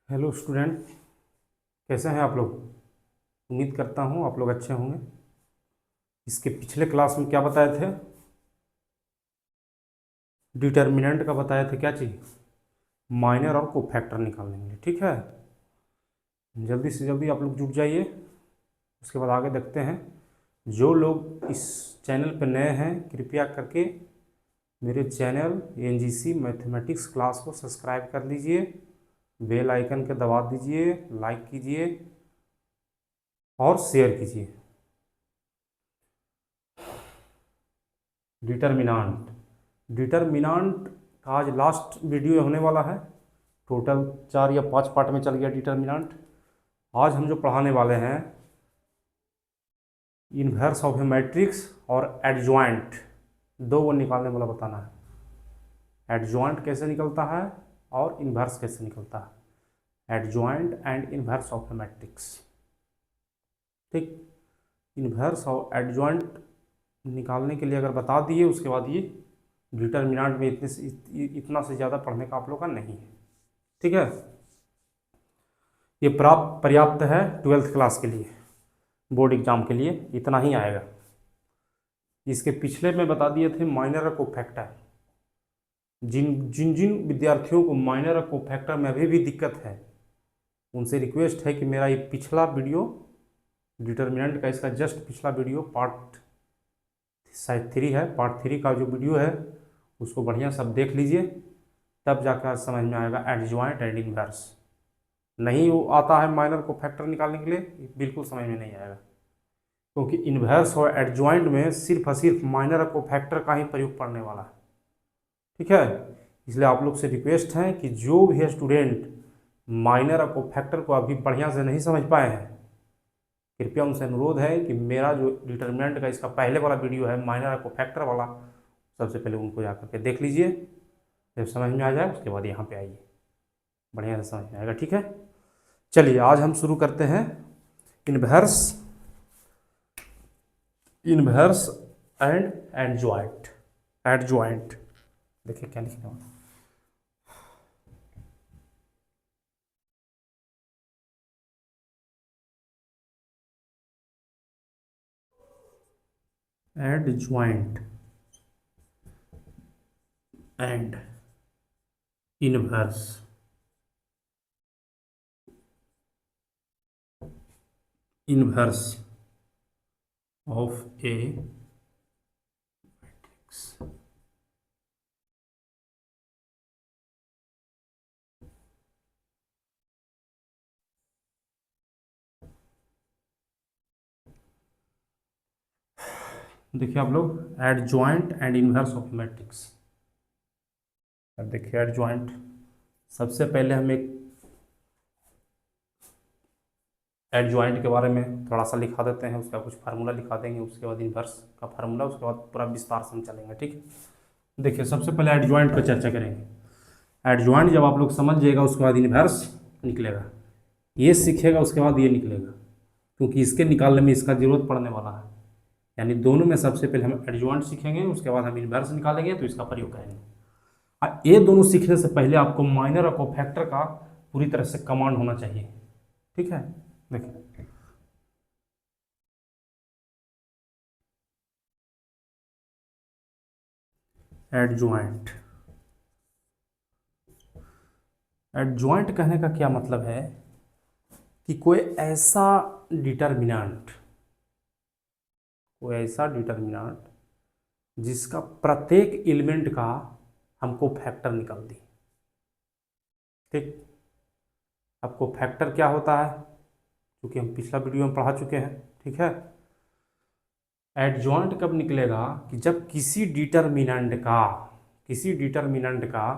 Hello student, कैसे हैं आप लोग। उम्मीद करता हूँ आप लोग अच्छे होंगे। इसके पिछले क्लास में क्या बताए थे? डिटर्मिनेंट का बताए थे क्या चीज़? माइनर और कोफैक्टर निकालेंगे, ठीक है। जल्दी से जल्दी आप लोग जुट जाइए। उसके बाद आगे देखते हैं। जो लोग इस चैनल पर नए हैं कृपया करके मेरे चैनल एनजीसी मैथमेटिक्स क्लास को सब्सक्राइब कर लीजिए, बेल आइकन के दबा दीजिए, लाइक कीजिए और शेयर कीजिए। डिटर्मिनांट डिटर्मिनांट का आज लास्ट वीडियो होने वाला है। टोटल 4 या 5 पार्ट में चल गया डिटर्मिनांट। आज हम जो पढ़ाने वाले हैं इन्वर्स ऑफ ए मैट्रिक्स और एडजॉइंट, दो वो निकालने वाला बताना है। एडजॉइंट कैसे निकलता है और इन्वर्स कैसे निकलता है। Adjoint and inverse of A matrix, ठीक। इन्वर्स और एडजॉइंट निकालने के लिए अगर बता दिए उसके बाद ये डिटर्मिनेंट में इतना से ज़्यादा पढ़ने का आप लोग का नहीं है, ठीक है। ये पर्याप्त है 12th क्लास के लिए, बोर्ड एग्जाम के लिए इतना ही आएगा। इसके पिछले में बता दिए थे माइनर और कोफैक्टर। जिन जिन जिन विद्यार्थियों को माइनर और कोफैक्टर में अभी भी दिक्कत है उनसे रिक्वेस्ट है कि मेरा ये पिछला वीडियो डिटर्मिनेंट का, इसका जस्ट पिछला वीडियो पार्ट शायद 3 है, पार्ट 3 का जो वीडियो है उसको बढ़िया सब देख लीजिए, तब जाकर समझ में आएगा एडजॉइंट एंड इन्वर्स। नहीं वो आता है माइनर को फैक्टर निकालने के लिए, बिल्कुल समझ में नहीं आएगा, क्योंकि इन्वर्स और एडजॉइंट में सिर्फ और सिर्फ माइनर को फैक्टर का ही प्रयोग पड़ने वाला है, ठीक है। इसलिए आप लोग से रिक्वेस्ट है कि जो भी स्टूडेंट माइनर को फैक्टर को अभी बढ़िया से नहीं समझ पाए हैं, कृपया उनसे अनुरोध है कि मेरा जो डिटर्मिनेंट का इसका पहले वाला वीडियो है माइनर को फैक्टर वाला, सबसे पहले उनको जाकर के देख लीजिए। जब समझ में आ जाए उसके बाद यहाँ पे आइए, बढ़िया से समझ में आएगा, ठीक है। चलिए आज हम शुरू करते हैं inverse inverse and adjoint. Adjoint देखिए क्या लिखना है। Adjoint and inverse inverse of A matrix. देखिए आप लोग adjoint and inverse of matrix. अब देखिए एडजॉइंट, सबसे पहले हम एक एडजॉइंट के बारे में थोड़ा सा लिखा देते हैं, उसका कुछ फार्मूला लिखा देंगे, उसके बाद इन्वर्स का फार्मूला, उसके बाद पूरा विस्तार से हम चलेंगे, ठीक है। देखिए सबसे पहले एडजॉइंट पर चर्चा करेंगे। एडजॉइंट जब आप लोग समझ जाएगा उसके बाद इन्वर्स निकलेगा, ये सीखेगा उसके बाद ये निकलेगा, क्योंकि इसके निकालने में इसका जरूरत पड़ने वाला है। यानी दोनों में सबसे पहले हम एडजॉइंट सीखेंगे, उसके बाद हम इन्वर्स निकालेंगे तो इसका प्रयोग करेंगे। ये दोनों सीखने से पहले आपको माइनर और कोफैक्टर का पूरी तरह से कमांड होना चाहिए, ठीक है। देखिए एडजॉइंट, एडजॉइंट कहने का क्या मतलब है कि कोई ऐसा डिटर्मिनेंट जिसका प्रत्येक एलिमेंट का हमको फैक्टर निकाल दी, ठीक। आपको फैक्टर क्या होता है क्योंकि हम पिछला वीडियो में पढ़ा चुके हैं, ठीक है। एडजॉइंट कब निकलेगा कि जब किसी डिटर्मिनेंट का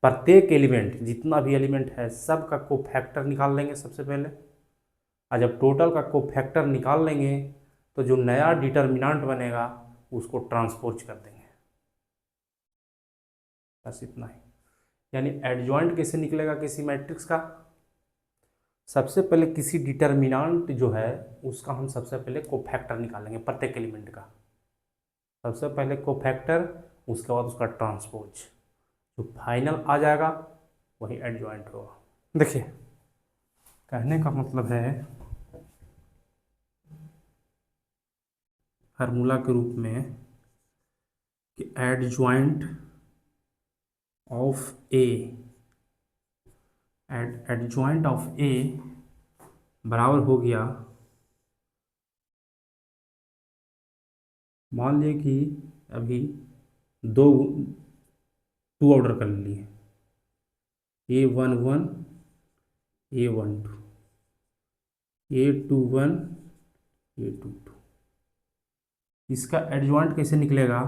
प्रत्येक एलिमेंट, जितना भी एलिमेंट है सब का कोफैक्टर निकाल लेंगे सबसे पहले, और जब टोटल का कोफैक्टर निकाल लेंगे तो जो नया डिटर्मिनेंट बनेगा उसको ट्रांसपोज कर देंगे, बस इतना ही। यानी एडजॉइंट कैसे निकलेगा किसी मैट्रिक्स का? सबसे पहले किसी डिटर्मिनेंट जो है उसका हम सबसे पहले कोफैक्टर निकालेंगे, प्रत्येक एलिमेंट का सबसे पहले कोफैक्टर, उसके बाद उसका ट्रांसपोज, जो फाइनल आ जाएगा वही एडजॉइंट होगा। देखिए कहने का मतलब है फार्मूला के रूप में कि adjoint of A adjoint of A बराबर हो गया, मान लिए कि अभी दो टू ऑर्डर कर लिए, A11 A12 A21 A22। इसका एडजॉइंट कैसे निकलेगा?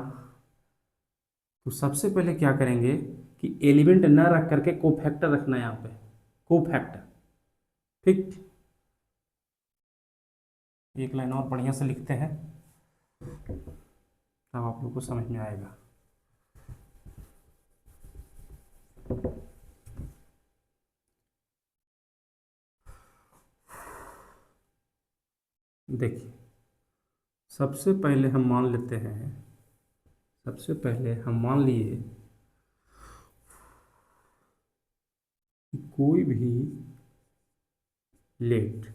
तो सबसे पहले क्या करेंगे कि एलिमेंट न रख करके कोफैक्टर रखना है यहाँ पे, कोफैक्टर। ठीक, एक लाइन और बढ़िया से लिखते हैं, तब आप लोग को समझ में आएगा। देखिए, सबसे पहले हम मान लेते हैं, सबसे पहले हम मान लिए कि कोई भी late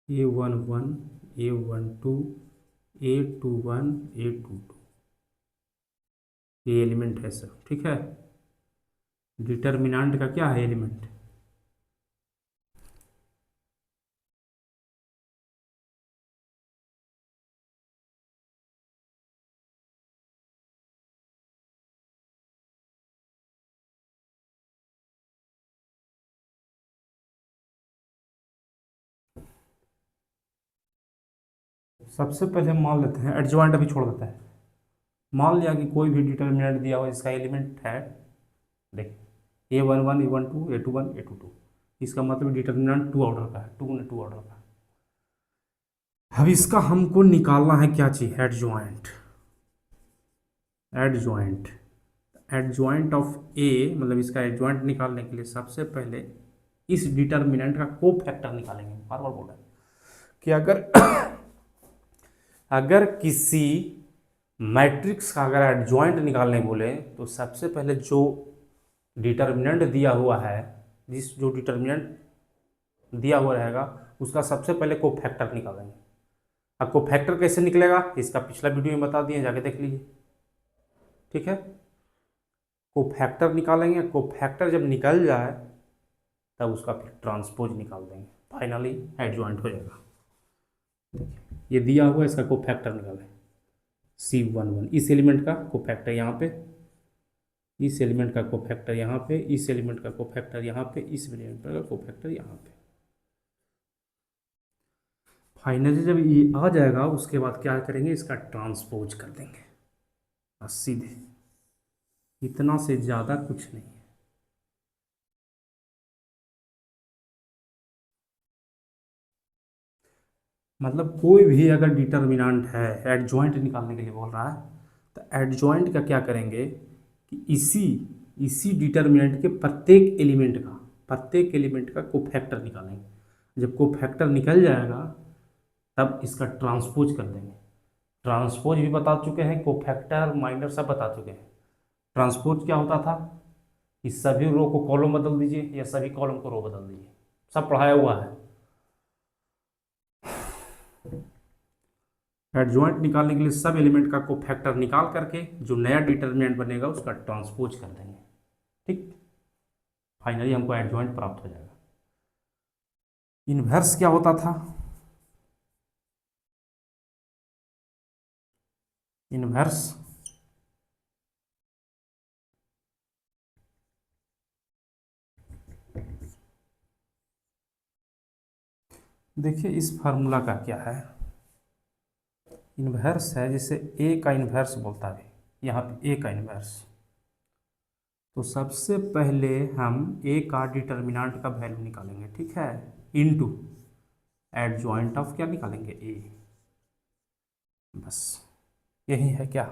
A11 A12 A21 A22 ये एलिमेंट है सर। ठीक है, डिटर्मिनेंट का क्या है? एलिमेंट। सबसे पहले हम मान लेते हैं, एडजॉइंट अभी छोड़ देते हैं। मान लिया कि कोई भी डिटर्मिनेंट दिया हुआ इसका एलिमेंट है, देख A11 A12 A21 A22, इसका मतलब डिटर्मिनेंट टू ऑर्डर का है, टू ने टू ऑर्डर का है। अब इसका हमको निकालना है क्या चीज? एडजॉइंट। एडजॉइंट एडजॉइंट ऑफ ए, मतलब इसका एडजॉइंट निकालने के लिए सबसे पहले इस डिटर्मिनेंट का कोफैक्टर निकालेंगे। बार बार बोल रहे हैं कि अगर किसी मैट्रिक्स का अगर एडजॉइंट निकालने बोले तो सबसे पहले जो डिटर्मिनेंट दिया हुआ है, जो डिटर्मिनेंट दिया हुआ रहेगा उसका सबसे पहले कोफैक्टर निकालेंगे। अब कोफैक्टर कैसे निकलेगा इसका पिछला वीडियो में बता दिए, जाके देख लीजिए। ठीक है, कोफैक्टर निकालेंगे, कोफैक्टर जब निकल जाए तब उसका फिर ट्रांसपोज निकाल देंगे, फाइनली एडजॉइंट हो जाएगा। देखिए, ये दिया हुआ इसका कोफैक्टर निकालें, C11, इस एलिमेंट का कोफैक्टर यहाँ पे, इस एलिमेंट का कोफैक्टर यहाँ पे, इस एलिमेंट का कोफैक्टर यहाँ पे, इस एलिमेंट का कोफैक्टर यहाँ पे। फाइनली जब ये आ जाएगा उसके बाद क्या करेंगे, इसका ट्रांसपोज कर देंगे बस सीधे, इतना से ज़्यादा कुछ नहीं है। मतलब कोई भी अगर डिटर्मिनेंट है, एडजॉइंट निकालने के लिए बोल रहा है, तो एडजॉइंट का क्या करेंगे कि इसी इसी डिटर्मिनेंट के प्रत्येक एलिमेंट का कोफैक्टर निकालेंगे। जब कोफैक्टर निकल जाएगा तब इसका ट्रांसपोज कर देंगे। ट्रांसपोज भी बता चुके हैं, कोफैक्टर माइनर सब बता चुके हैं। ट्रांसपोज क्या होता था कि सभी रो को कॉलम बदल दीजिए या सभी कॉलम को रो बदल दीजिए, सब पढ़ाया हुआ है। एडजॉइंट निकालने के लिए सब एलिमेंट का कोफैक्टर निकाल करके जो नया डिटर्मिनेंट बनेगा उसका ट्रांसपोज कर देंगे। ठीक, फाइनली हमको एडजॉइंट प्राप्त हो जाएगा। इनवर्स क्या होता था? इनवर्स देखिए, इस फार्मूला का क्या है, इनवर्स है, जैसे ए का इनवर्स बोलता है, यहाँ पे ए का इनवर्स। तो सबसे पहले हम ए का डिटर्मिनेंट का वैल्यू निकालेंगे, ठीक है, इनटू एडजॉइंट ऑफ क्या निकालेंगे, ए। बस यही है क्या?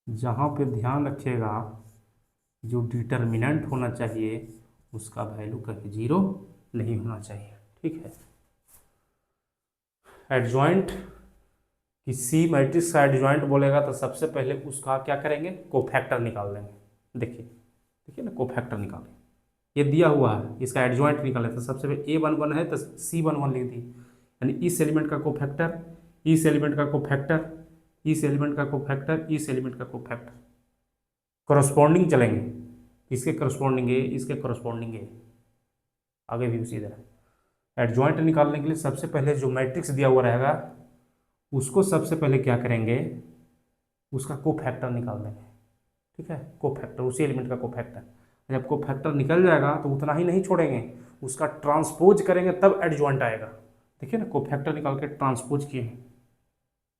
जहाँ पे ध्यान रखिएगा जो डिटर्मिनेंट होना चाहिए उसका वैल्यू कभी जीरो नहीं होना चाहिए। ठीक है। एडजॉइंट, किसी मैट्रिक्स का एडजॉइंट बोलेगा तो सबसे पहले उसका क्या करेंगे, कोफैक्टर निकाल लेंगे। देखिए देखिए ना, कोफैक्टर निकालें, ये दिया हुआ है, इसका एडजॉइंट निकाले तो सबसे पहले A11 है तो C11 लिख दी, यानी इस एलिमेंट का कोफैक्टर, इस एलिमेंट का कोफैक्टर, इस एलिमेंट का कोफैक्टर, इस एलिमेंट का कोफैक्टर, करस्पॉन्डिंग चलेंगे, इसके करस्पॉन्डिंग ए, इसके करस्पॉन्डिंग ए, आगे भी उसी तरह। एडजॉइंट निकालने के लिए सबसे पहले जो मैट्रिक्स दिया हुआ रहेगा उसको सबसे पहले क्या करेंगे, उसका कोफैक्टर निकाल देंगे। ठीक है, कोफैक्टर, उसी एलिमेंट का कोफैक्टर। जब कोफैक्टर निकल जाएगा तो उतना ही नहीं छोड़ेंगे, उसका ट्रांसपोज करेंगे तब एडजॉइंट आएगा। देखिए ना, कोफैक्टर निकाल के ट्रांसपोज किए,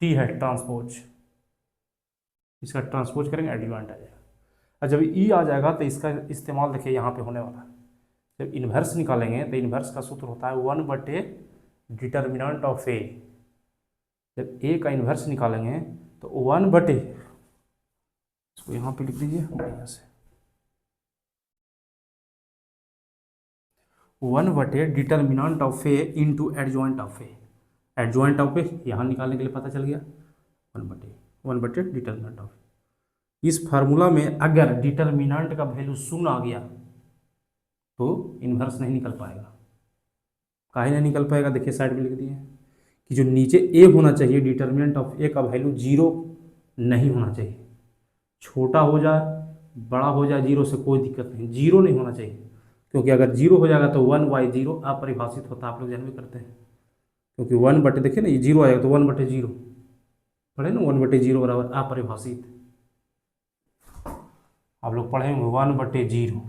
टी है ट्रांसपोज, इसका ट्रांसपोज करेंगे एडजॉइंट आ जाएगा। और जब ई आ जाएगा तो इसका इस्तेमाल देखिए यहाँ पे होने वाला है। जब इन्वर्स निकालेंगे तो इन्वर्स का सूत्र होता है 1/, डिटर्मिनेंट ऑफ ए। जब ए का इन्वर्स निकालेंगे तो 1/, इसको यहाँ पे लिख दीजिए बढ़िया से, 1/, determinant of A into adjoint of A. Adjoint of A यहाँ निकालने के लिए पता चल गया 1/, डिटर्मिनेंट ऑफ ए। इस फार्मूला में अगर डिटर्मिनेंट का वैल्यू 0 आ गया तो इन्वर्स नहीं निकल पाएगा। काहे नहीं निकल पाएगा, देखिए साइड में लिख दिए कि जो नीचे ए होना चाहिए, डिटर्मिनेंट ऑफ ए का वैल्यू 0 नहीं होना चाहिए। छोटा हो जाए, बड़ा हो जाए, 0 से कोई दिक्कत नहीं, 0 नहीं होना चाहिए, क्योंकि अगर 0 हो जाएगा तो 1/0 अपरिभाषित होता है, आप लोग ध्यान में करते हैं। क्योंकि 1/, देखिए ना ये 0 आएगा तो 1/0 पढ़े ना, 1/0 बराबर अपरिभाषित, आप लोग पढ़े होंगे 1/0,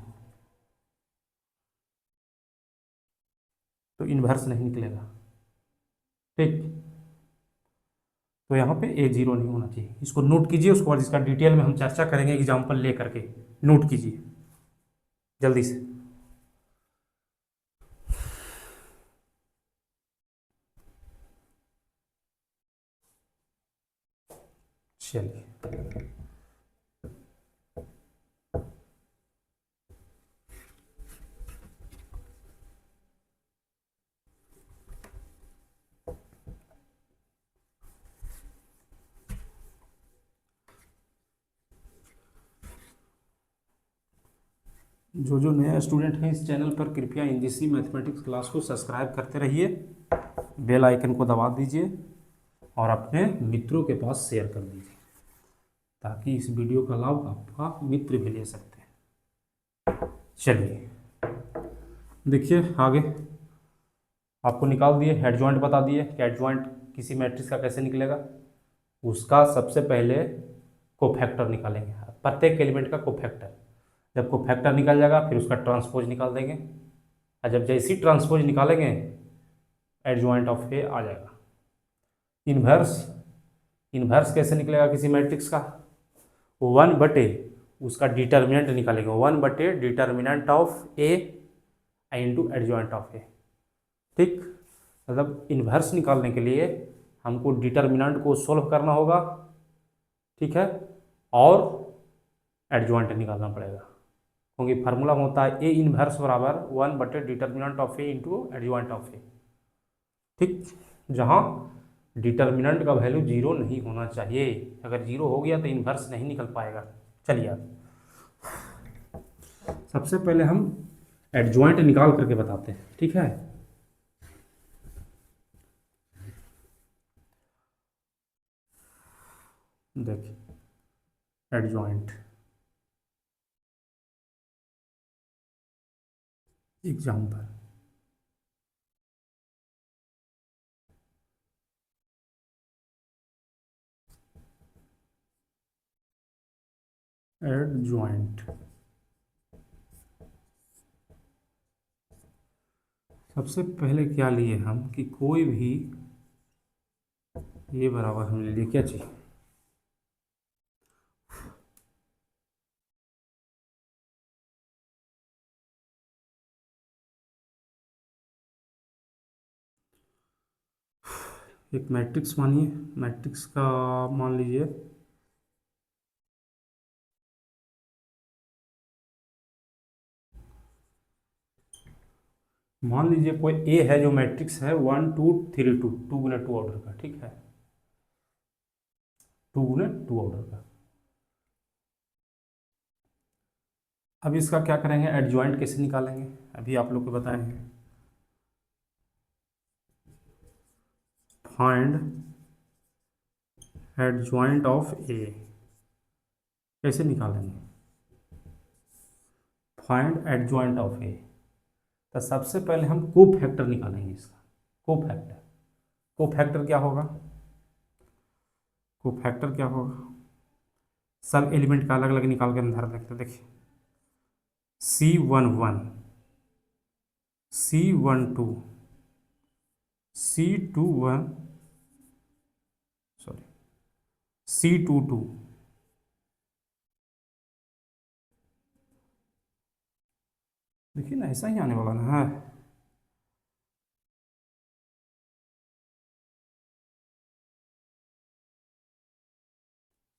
तो इन्वर्स नहीं निकलेगा। ठीक, तो यहाँ पे A0 नहीं होना चाहिए, इसको नोट कीजिए। उसके बाद इसका डिटेल में हम चर्चा करेंगे एग्जाम्पल ले करके, नोट कीजिए जल्दी से। चलिए, जो जो नया स्टूडेंट है इस चैनल पर कृपया इंग्लिश मैथमेटिक्स क्लास को सब्सक्राइब करते रहिए, बेल आइकन को दबा दीजिए और अपने मित्रों के पास शेयर कर दीजिए, ताकि इस वीडियो का लाभ आपका मित्र भी ले सकते हैं। चलिए देखिए आगे, आपको निकाल दिए, एडजॉइंट बता दिए कि एडजॉइंट किसी मैट्रिक्स का कैसे निकलेगा। उसका सबसे पहले कोफैक्टर निकालेंगे, प्रत्येक एलिमेंट का कोफैक्टर। जब कोफैक्टर निकल जाएगा फिर उसका ट्रांसपोज निकाल देंगे, और जब जैसी ट्रांसपोज निकालेंगे एडजॉइंट ऑफ ए आ जाएगा। इन्वर्स, इन्वर्स कैसे निकलेगा किसी मैट्रिक्स का, 1/, उसका डिटर्मिनेंट निकालेंगे, 1/, determinant of A into adjoint of A. ठीक, मतलब इन्वर्स निकालने के लिए हमको डिटर्मिनेंट को सोल्व करना होगा, ठीक है, और एडजॉइंट निकालना पड़ेगा, क्योंकि फार्मूला में होता है ए इन्वर्स बराबर 1/, determinant of A into adjoint of A. ठीक, जहाँ डिटर्मिनेंट का वैल्यू 0 नहीं होना चाहिए, अगर 0 हो गया तो इन्वर्स नहीं निकल पाएगा। चलिए अब सबसे पहले हम एडजॉइंट निकाल करके बताते हैं, ठीक है। देखिए एडजॉइंट, एग्जाम्पल, एडजॉइंट सबसे पहले क्या लिए हम कि कोई भी ये बराबर हम ले लिए, क्या चाहिए, एक मैट्रिक्स मानिए, मैट्रिक्स का मान लीजिए मान लीजिए कोई ए है जो मैट्रिक्स है 1 2 3 2, 2 गुने 2 ऑर्डर का, ठीक है, 2 गुने 2 ऑर्डर का। अब इसका क्या करेंगे, एडजॉइंट कैसे निकालेंगे, अभी आप लोग को बताए हैं। फाइंड एडजॉइंट ऑफ ए, कैसे निकालेंगे, फाइंड एडजॉइंट ऑफ ए। तो सबसे पहले हम कोफैक्टर निकालेंगे इसका, कोफैक्टर। कोफैक्टर क्या होगा, कोफैक्टर क्या होगा, सब एलिमेंट का अलग अलग निकाल के हम धर लेते हैं। देखिए C11, C12, C21, sorry C22, देखिए ना ऐसा ही आने वाला ना है।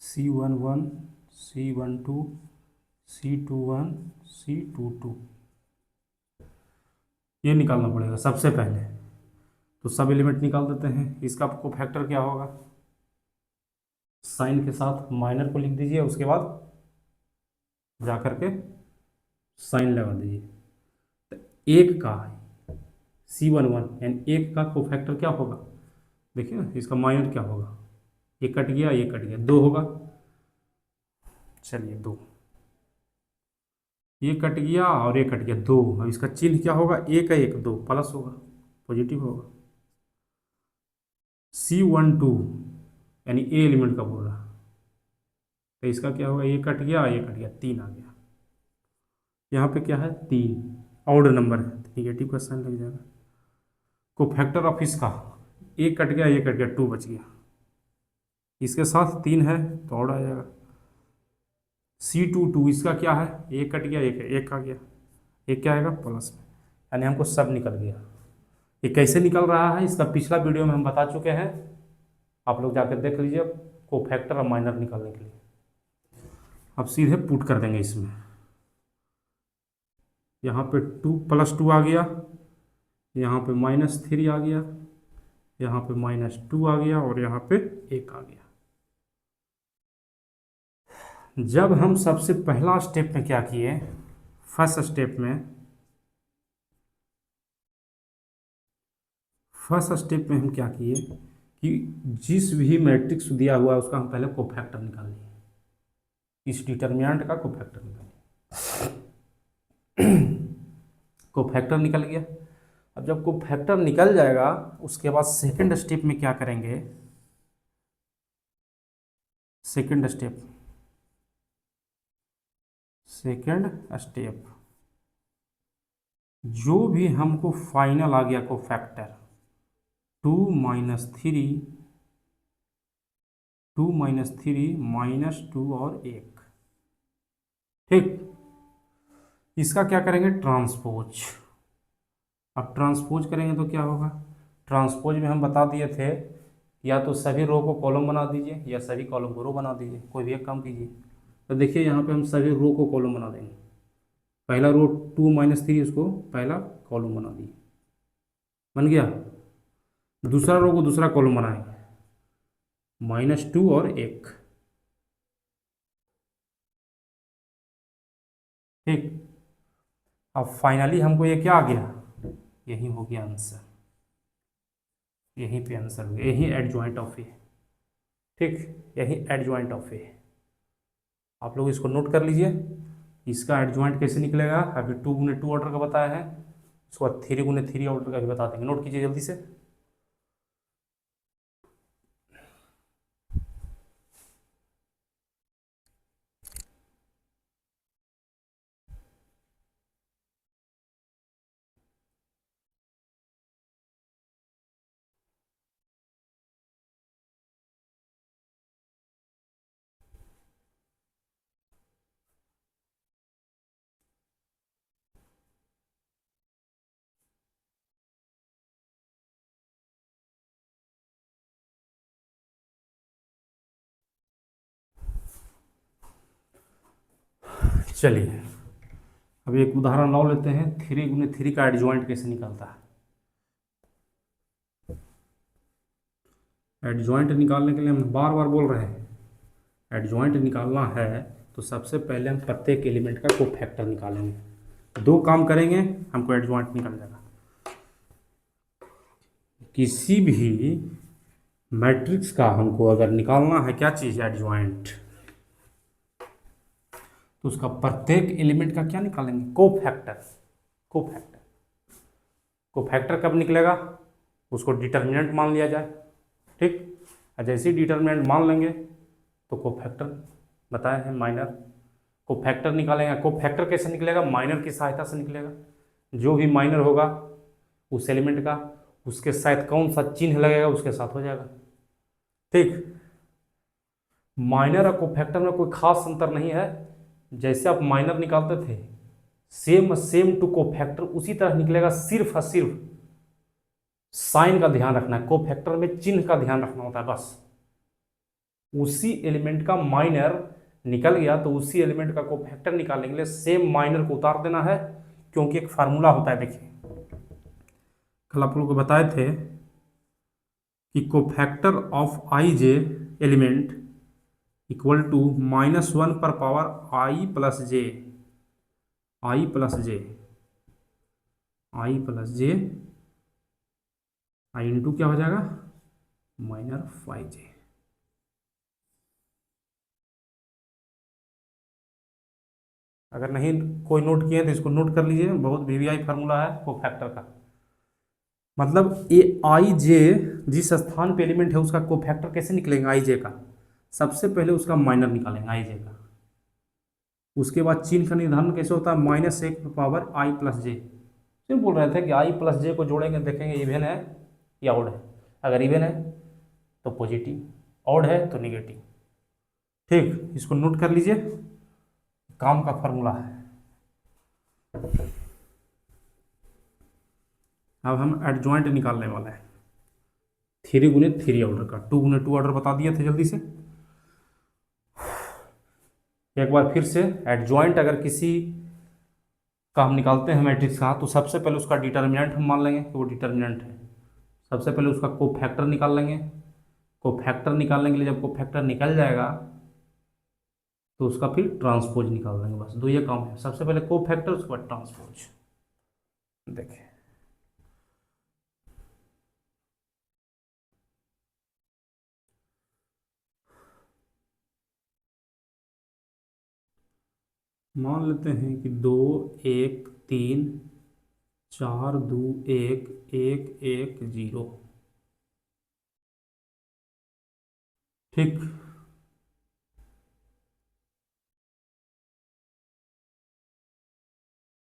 C11, C12, C21, C22, ये निकालना पड़ेगा सबसे पहले। तो सब एलिमेंट निकाल देते हैं। इसका आपको फैक्टर क्या होगा, साइन के साथ माइनर को लिख दीजिए, उसके बाद जा करके साइन लगा दीजिए। तो एक का C11 यानी एक का कोफैक्टर क्या होगा, देखिए ना, इसका माइनर क्या होगा, ये कट गया, ये कट गया, 2 होगा। चलिए 2, ये कट गया और ये कट गया, 2। अब इसका चिन्ह क्या होगा, एक है, एक 2 प्लस होगा, पॉजिटिव होगा। C12 यानी ए एलिमेंट का बोल रहा, तो इसका क्या होगा, ये कट गया, ये कट गया, 3 आ गया। यहाँ पे क्या है, 3 ऑड नंबर है, निगेटिव का साइन लग जाएगा। कोफैक्टर ऑफ इसका, एक कट गया, ये कट गया, 2 बच गया। इसके साथ 3 है तो ऑड आ जाएगा। C22 इसका क्या है, एक कट गया, एक आ गया, एक क्या आएगा, प्लस में, यानी हमको सब निकल गया। ये कैसे निकल रहा है, इसका पिछला वीडियो में हम बता चुके हैं, आप लोग जाकर देख लीजिए, कोफैक्टर और माइनर निकालने के लिए। अब सीधे पुट कर देंगे इसमें, यहाँ पे 2 + 2 आ गया, यहाँ पे -3 आ गया, यहाँ पे -2 आ गया, और यहाँ पे 1 आ गया। जब हम सबसे पहला स्टेप में क्या किए, फर्स्ट स्टेप में हम क्या किए कि जिस भी मैट्रिक्स दिया हुआ है उसका हम पहले कोफैक्टर निकाल लिए, इस डिटर्मिनेंट का कोफैक्टर निकालिए। कोफैक्टर निकल गया। अब जब कोफैक्टर निकल जाएगा, उसके बाद सेकंड स्टेप में क्या करेंगे, सेकंड स्टेप जो भी हमको फाइनल आ गया कोफैक्टर 2 - 3, 2 - 3 -2 और 1, ठीक। इसका क्या करेंगे, ट्रांसपोज। अब ट्रांसपोज करेंगे तो क्या होगा, ट्रांसपोज में हम बता दिए थे, या तो सभी रो को कॉलम बना दीजिए या सभी कॉलम को रो बना दीजिए, कोई भी एक काम कीजिए। तो देखिए यहाँ पे हम सभी रो को कॉलम बना देंगे। पहला रो 2 - 3, उसको पहला कॉलम बना दिए, बन गया। दूसरा रो को दूसरा कॉलम बनाएंगे, -2 और 1, ठीक। अब फाइनली हमको ये क्या आ गया, यही हो गया आंसर, यहीं पे आंसर हो गया, यही एडजॉइंट ऑफ ए, ठीक, यही एडजॉइंट ऑफ ए। आप लोग इसको नोट कर लीजिए, इसका एडजॉइंट कैसे निकलेगा, अभी 2 × 2 ऑर्डर का बताया है, उसके बाद 3 × 3 ऑर्डर का भी बता देंगे, नोट कीजिए जल्दी से। चलिए अब एक उदाहरण और लेते हैं, 3 × 3 का एडजॉइंट कैसे निकलता है। एडजॉइंट निकालने के लिए हम बार बार बोल रहे हैं, एडजॉइंट निकालना है तो सबसे पहले हम प्रत्येक एलिमेंट का कोफैक्टर निकालेंगे। 2 काम करेंगे, हमको एडजॉइंट निकल जाएगा। किसी भी मैट्रिक्स का हमको अगर निकालना है क्या चीज़, एडजॉइंट, तो उसका प्रत्येक एलिमेंट का क्या निकालेंगे, कोफैक्टर। कोफैक्टर कोफैक्टर कब निकलेगा, उसको डिटर्मिनेंट मान लिया जाए, ठीक। और जैसे ही डिटर्मिनेंट मान लेंगे तो कोफैक्टर बताए हैं माइनर। कोफैक्टर निकालेंगे, कोफैक्टर कैसे निकलेगा, माइनर की सहायता से निकलेगा। जो भी माइनर होगा उस एलिमेंट का, उसके साथ कौन सा चिन्ह लगेगा उसके साथ हो जाएगा, ठीक। माइनर और कोफैक्टर में कोई खास अंतर नहीं है। जैसे आप माइनर निकालते थे सेम टू कोफैक्टर उसी तरह निकलेगा, सिर्फ और सिर्फ साइन का ध्यान रखना है, कोफैक्टर में चिन्ह का ध्यान रखना होता है बस। उसी एलिमेंट का माइनर निकल गया तो उसी एलिमेंट का कोफैक्टर निकालने के लिए सेम माइनर को उतार देना है, क्योंकि एक फार्मूला होता है। देखिए कल आप लोगों को बताए थे कि cofactor of I J element equal to -1 पर power I plus J, I plus J, I plus J, I into क्या हो जाएगा, -5j। अगर नहीं कोई नोट किए तो इसको नोट कर लीजिए, बहुत वीवीआई फार्मूला है कोफैक्टर का। मतलब ए आई जे जिस स्थान पे एलिमेंट है उसका कोफैक्टर कैसे निकलेगा, आई जे का, सबसे पहले उसका माइनर निकालेंगे आई जे का। उसके बाद चिन्ह का निर्धारण कैसे होता है, -1 पावर आई प्लस जे। क्यों बोल रहे थे कि आई प्लस जे को जोड़ेंगे, देखेंगे इवेन है या ऑड है। अगर इवेन है तो पॉजिटिव, ऑड है तो निगेटिव, ठीक। इसको नोट कर लीजिए, काम का फॉर्मूला है। अब हम एडजॉइंट निकालने वाले हैं 3 × 3 ऑर्डर का। 2 × 2 ऑर्डर बता दिए थे जल्दी से। एक बार फिर से, एडजॉइंट अगर किसी का हम निकालते हैं मैट्रिक्स का, तो सबसे पहले उसका डिटर्मिनेंट हम मान लेंगे कि वो डिटर्मिनेंट है। सबसे पहले उसका कोफैक्टर निकाल लेंगे। कोफैक्टर निकालने के लिए जब कोफैक्टर निकल जाएगा तो उसका फिर ट्रांसपोज निकाल देंगे, बस 2 ये काम है। सबसे पहले कोफैक्टर, उसके बाद ट्रांसपोज। देखिए मान लेते हैं कि 2 1 3 4 2 1 1 1 0, ठीक।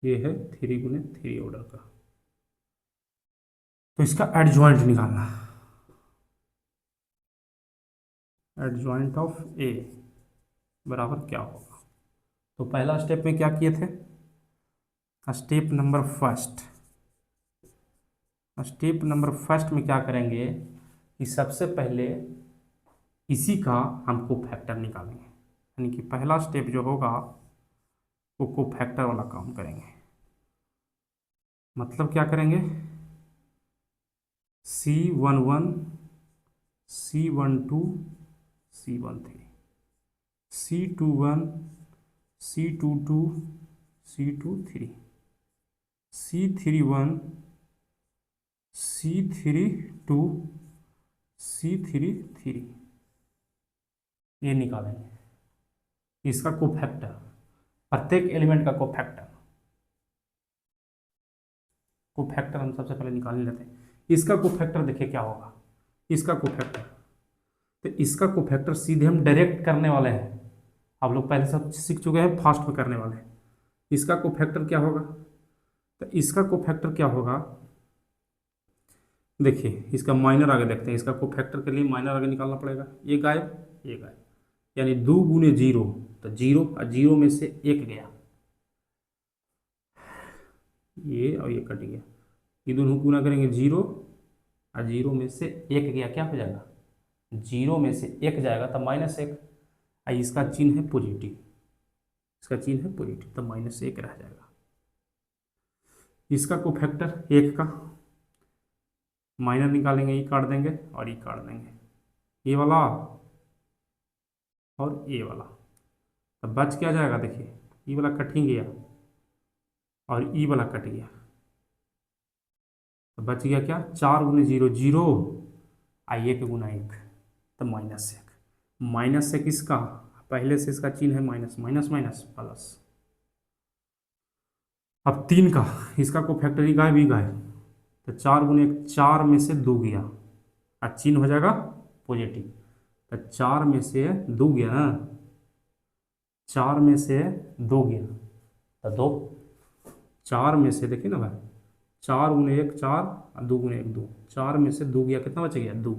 ये है 3 × 3 ऑर्डर का। तो इसका एडजॉइंट निकालना, एडजॉइंट ऑफ ए बराबर क्या होगा। तो पहला स्टेप में क्या किए थे, स्टेप नंबर फर्स्ट में क्या करेंगे कि सबसे पहले इसी का हम कोफैक्टर निकालेंगे। यानी कि पहला स्टेप जो होगा वो कोफैक्टर वाला काम करेंगे। मतलब क्या करेंगे, C11 C12 C13 C21 C22 C23 C31 C32 C33, ये निकालेंगे इसका कोफैक्टर, प्रत्येक एलिमेंट का कोफैक्टर हम सबसे पहले निकाल लेते हैं। इसका कोफैक्टर देखिए क्या होगा, इसका कोफैक्टर, तो इसका कोफैक्टर सीधे हम डायरेक्ट करने वाले हैं। आप लोग पहले सब सीख चुके हैं, फास्ट में करने वाले हैं। इसका कोफैक्टर क्या होगा, तो इसका कोफैक्टर क्या होगा, देखिए इसका माइनर आगे देखते हैं। इसका कोफैक्टर के लिए माइनर आगे निकालना पड़ेगा, ये गायब ये गायब, यानी 2 × 0, तो 0 और 0 में से 1 गया, ये और ये कट गया, ये दोनों गुना करेंगे 0 और 0 में से 1 गया, क्या हो जाएगा, 0 में से 1 जाएगा तो -1, और इसका चिन्ह है पॉजिटिव, इसका चिन्ह है पॉजिटिव तो -1 रह जाएगा। इसका कोफैक्टर 1 का, माइनर निकालेंगे, ई काट देंगे और ई काट देंगे, ये वाला और ये वाला, तब बच क्या जाएगा, देखिए ई वाला कट ही गया और ई वाला कट गया, तो बच गया क्या, 4 × 0 0, आई 1 × 1, तो -1, -1 इसका, पहले से इसका चिन्ह है माइनस, माइनस माइनस प्लस। अब 3 का, इसका कोफैक्टर ही गायब ही गायब, तो 4 × 1 4 में से 2 गया, और चिन्ह हो जाएगा पॉजिटिव, तो 4 में से 2 गया ना, 4 में से 2 गया, तो 2, 4 में से देखिए ना भाई, 4 × 1 4 और 2 × 1 2, 4 में से 2 गया, कितना बच गया 2,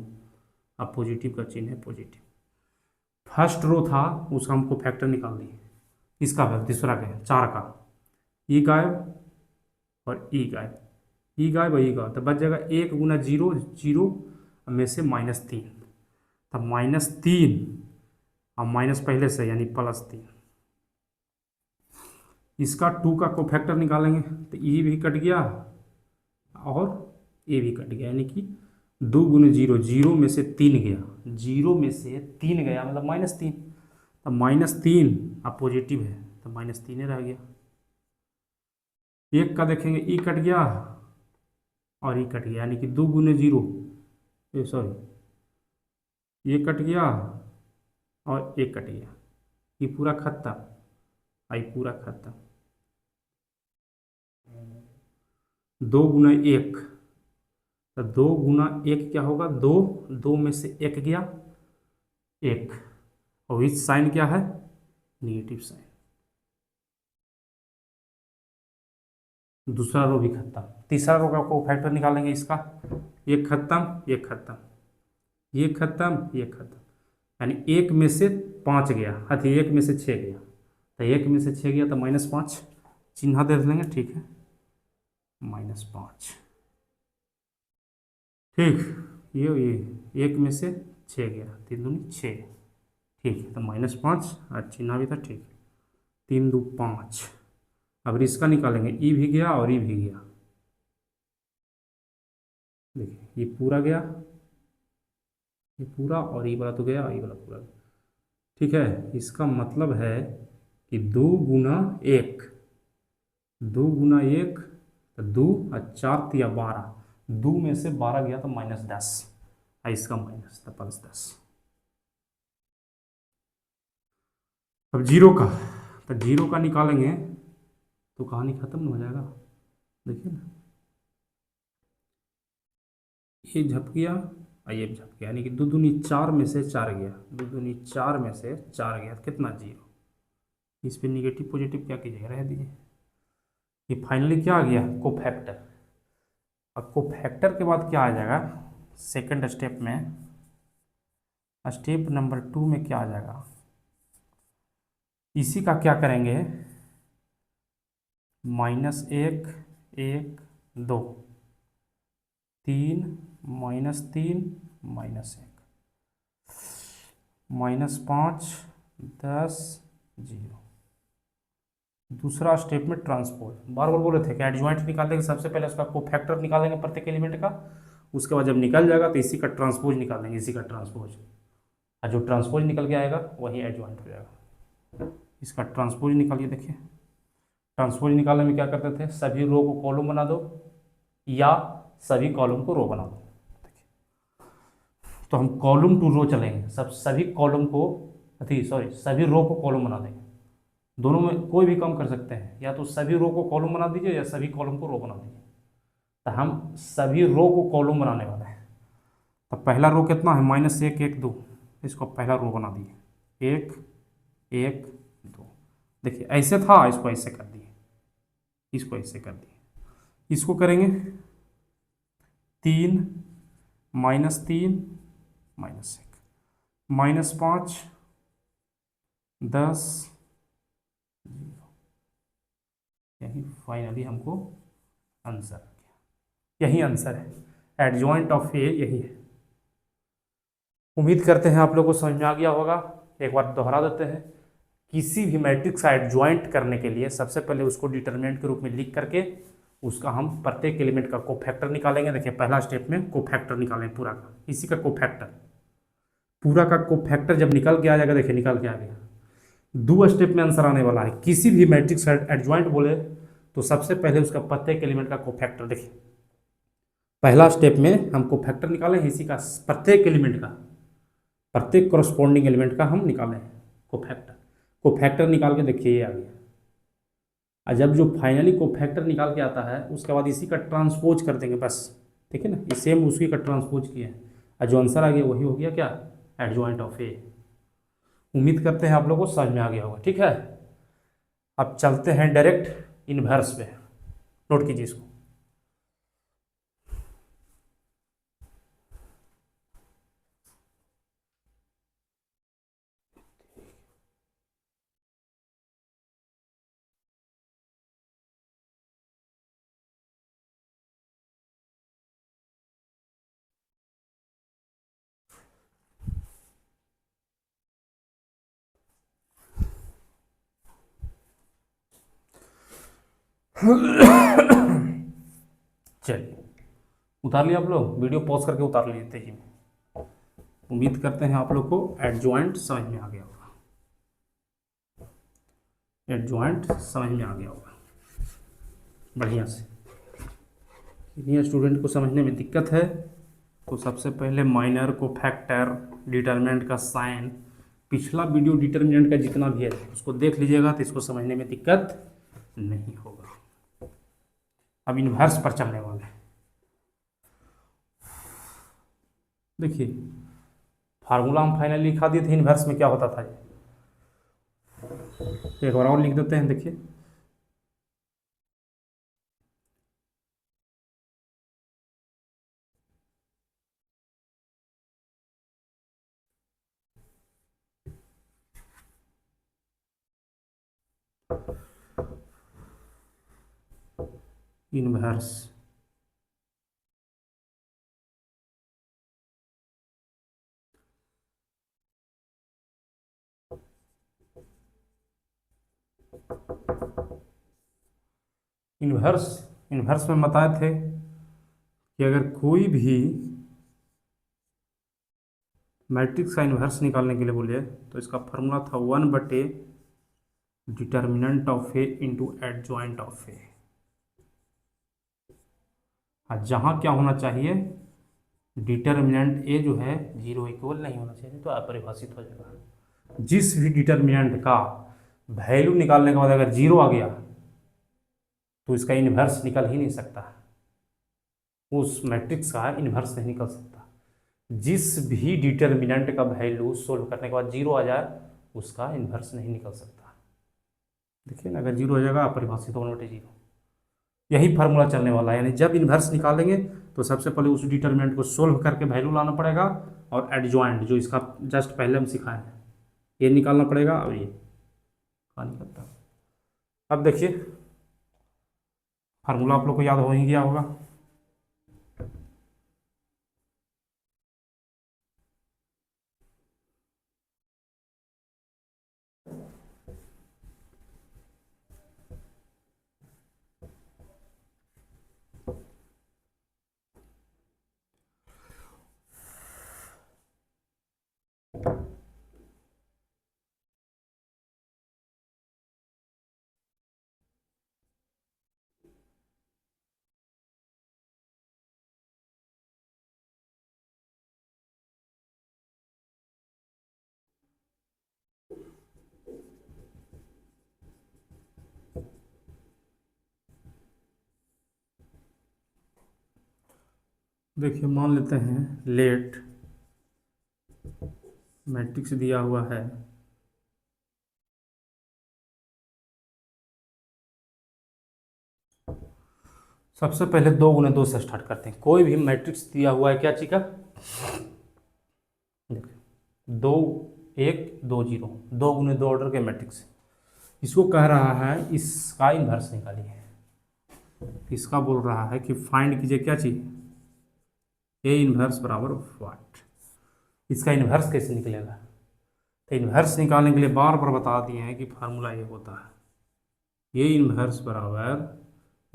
अब पॉजिटिव का चिन्ह है पॉजिटिव। फर्स्ट रो था उसका हमको फैक्टर निकाल दिए, इसका दूसरा का 4 का, ई गायब और ई गायब, ई गायब और ई गायब, तो बच जाएगा 1 × 0 0 में से -3, तब -3 और माइनस पहले से यानी +3। इसका 2 का कोफैक्टर निकालेंगे, तो ई भी कट गया और ए भी कट गया, यानी कि 2 × 0 0 में से 3 गया, 0 में से 3 गया मतलब -3, तो -3 अब पॉजिटिव है तो -3 रह गया। 1 का देखेंगे, ई कट गया और ई कट गया, यानी कि 2 × 0 सॉरी, ये कट गया और एक कट गया, ये पूरा खत्म, आई पूरा खत्म। 2 × 1, तो 2 × 1 क्या होगा, 2, 2 में से 1 गया 1, और इस साइन क्या है, नेगेटिव साइन। दूसरा रो भी खत्म, तीसरा रो का कोफैक्टर निकालेंगे, इसका एक खत्म, एक खत्म, ये खत्म, ये खत्म, यानी 1 में से 5 गया, अथी 1 में से 6 गया, तो 1 में से 6 गया तो -5 चिन्ह दे देंगे, ठीक है, -5, ठीक, ये 1 में से 6 गया, 3 दूनी 6, ठीक है, तो -5 और चिन्ह भी था, ठीक, 3 2 5। अब इसका निकालेंगे, ई भी गया और ई भी गया, देखिए ये पूरा गया, ये पूरा, और ये वाला तो गया, ये वाला पूरा गया, ठीक है। इसका मतलब है कि 2 × 1, 2 × 1 तो 2 और 4 या 12, 2 में से 12 गया तो -10, और इसका माइनस तो +10। अब 0 का, तो 0 का निकालेंगे तो कहानी खत्म न हो जाएगा, देखिए ना, ये झप गया और ये झप गया, यानी कि 2 दूनी 4 में से 4 गया, 2 दूनी 4 में से 4 गया, कितना 0, इस पे निगेटिव पॉजिटिव क्या कीजिएगा, रह दीजिए। ये फाइनली क्या आ गया, कोफैक्टर। अब कोफैक्टर के बाद क्या आ जाएगा, सेकंड स्टेप में, स्टेप नंबर 2 में क्या आ जाएगा, इसी का क्या करेंगे, -1 1 2 3 -3 -1 -5 10 0। दूसरा स्टेप में ट्रांसपोज, बार बार बोले थे कि एडजॉइंट निकालेंगे, सबसे पहले उसका कोफैक्टर निकालेंगे प्रत्येक एलिमेंट का, उसके बाद जब निकल जाएगा तो इसी का ट्रांसपोज निकालेंगे, इसी का ट्रांसपोज, और जो ट्रांसपोज निकल के आएगा वही एडजॉइंट हो जाएगा। इसका ट्रांसपोज निकालिए, देखिए ट्रांसपोज निकालने में क्या करते थे, सभी रो को कॉलम बना दो या सभी कॉलम को रो बना दो, तो हम कॉलम टू रो चलेंगे, सभी कॉलम को सभी रो को कॉलम बना देंगे, दोनों में कोई भी काम कर सकते हैं, या तो सभी रो को कॉलम बना दीजिए या सभी कॉलम को रो बना दीजिए, तो हम सभी रो को कॉलम बनाने वाले हैं। तो पहला रो कितना है, -1 1 2, इसको पहला रो बना दिए, 1 1 2, देखिए ऐसे था, इसको ऐसे कर दिए, इसको ऐसे कर दिए, इसको करेंगे 3 -3 -1 -5 10 0, यही फाइनली हमको आंसर आ गया, यही आंसर है, एडजॉइंट ऑफ ए यही है। उम्मीद करते हैं आप लोगों को समझ में आ गया होगा। एक बार दोहरा देते हैं, किसी भी मैट्रिक्स का एडजॉइंट करने के लिए सबसे पहले उसको डिटरमिनेंट के रूप में लिख करके उसका हम प्रत्येक एलिमेंट का कोफैक्टर निकालेंगे। देखिए पहला स्टेप में कोफैक्टर निकालें पूरा का, इसी का कोफैक्टर, पूरा का कोफैक्टर जब निकल के आ जाएगा, देखिए निकल के आ गया, दो स्टेप में आंसर आने वाला है। किसी भी मैट्रिक्स एडजॉइंट बोले तो सबसे पहले उसका प्रत्येक एलिमेंट का कोफैक्टर, देखिए पहला स्टेप में हम कोफैक्टर निकालें, इसी का प्रत्येक एलिमेंट का, प्रत्येक करस्पॉन्डिंग एलिमेंट का हम निकालें कोफैक्टर। कोफैक्टर निकाल के देखिए ये आ गया। और जब जो फाइनली कोफैक्टर निकाल के आता है उसके बाद इसी का ट्रांसपोज कर देंगे बस, ठीक है ना, ये सेम उसी का ट्रांसपोज किया है और जो आंसर आ गया वही हो गया क्या, एडजॉइंट ऑफ ए। उम्मीद करते हैं आप लोगों को समझ में आ गया होगा। ठीक है, अब चलते हैं डायरेक्ट इनवर्स पे, नोट कीजिए इसको। चलिए उतार लिया आप लोग, वीडियो पॉज करके उतार लेते ही। उम्मीद करते हैं आप लोग को एडजॉइंट समझ में आ गया होगा, एडजॉइंट समझ में आ गया होगा बढ़िया से। इन्हीं स्टूडेंट को समझने में दिक्कत है तो सबसे पहले माइनर को फैक्टर, डिटरमिनेंट का साइन, पिछला वीडियो डिटरमिनेंट का जितना भी है उसको देख लीजिएगा तो इसको समझने में दिक्कत नहीं होगा। अब इन्वर्स पर चलने वाले हैं। देखिए फार्मूला हम फाइनली लिखा दिए थे इन्वर्स में क्या होता था, एक बार और लिख देते हैं। देखिए इन्वर्स, इन्वर्स, इन्वर्स में बताए थे कि अगर कोई भी मैट्रिक्स का इन्वर्स निकालने के लिए बोले तो इसका फॉर्मूला था 1/, determinant of A into adjoint of A. जहाँ क्या होना चाहिए, डिटर्मिनेंट ए जो है 0 इक्वल नहीं होना चाहिए तो अपरिभाषित हो जाएगा। जिस भी डिटर्मिनेंट का वैल्यू निकालने के बाद अगर 0 आ गया तो इसका इन्वर्स निकल ही नहीं सकता, उस मैट्रिक्स का इन्वर्स नहीं निकल सकता। जिस भी डिटर्मिनेंट का वैल्यू सोल्व करने के बाद 0 आ जाए उसका इन्वर्स नहीं निकल सकता। देखिए ना, अगर 0 हो जाएगा अपरिभाषित होगा 0, यही फार्मूला चलने वाला है। यानी जब इन्वर्स निकालेंगे तो सबसे पहले उस डिटर्मिनेंट को सोल्व करके वैल्यू लाना पड़ेगा और एडजॉइंट जो इसका जस्ट पहले हम सिखाए हैं ये निकालना पड़ेगा और ये कहाँ निकलता। अब देखिए फार्मूला आप लोग को याद हो ही गया होगा। देखिए मान लेते हैं लेट मैट्रिक्स दिया हुआ है, सबसे पहले 2 × 2 से स्टार्ट करते हैं। कोई भी मैट्रिक्स दिया हुआ है क्या चीज का, 2 1 2 0, 2 × 2 ऑर्डर के मैट्रिक्स, इसको कह रहा है इसका इन्वर्स निकालिए। इसका बोल रहा है कि फाइंड कीजिए क्या चीज, ए इन्वर्स बराबर व्हाट। इसका इन्वर्स कैसे निकलेगा, तो इन्वर्स निकालने के लिए बार बार बता दिए हैं कि फार्मूला ये होता है, ए इन्वर्स बराबर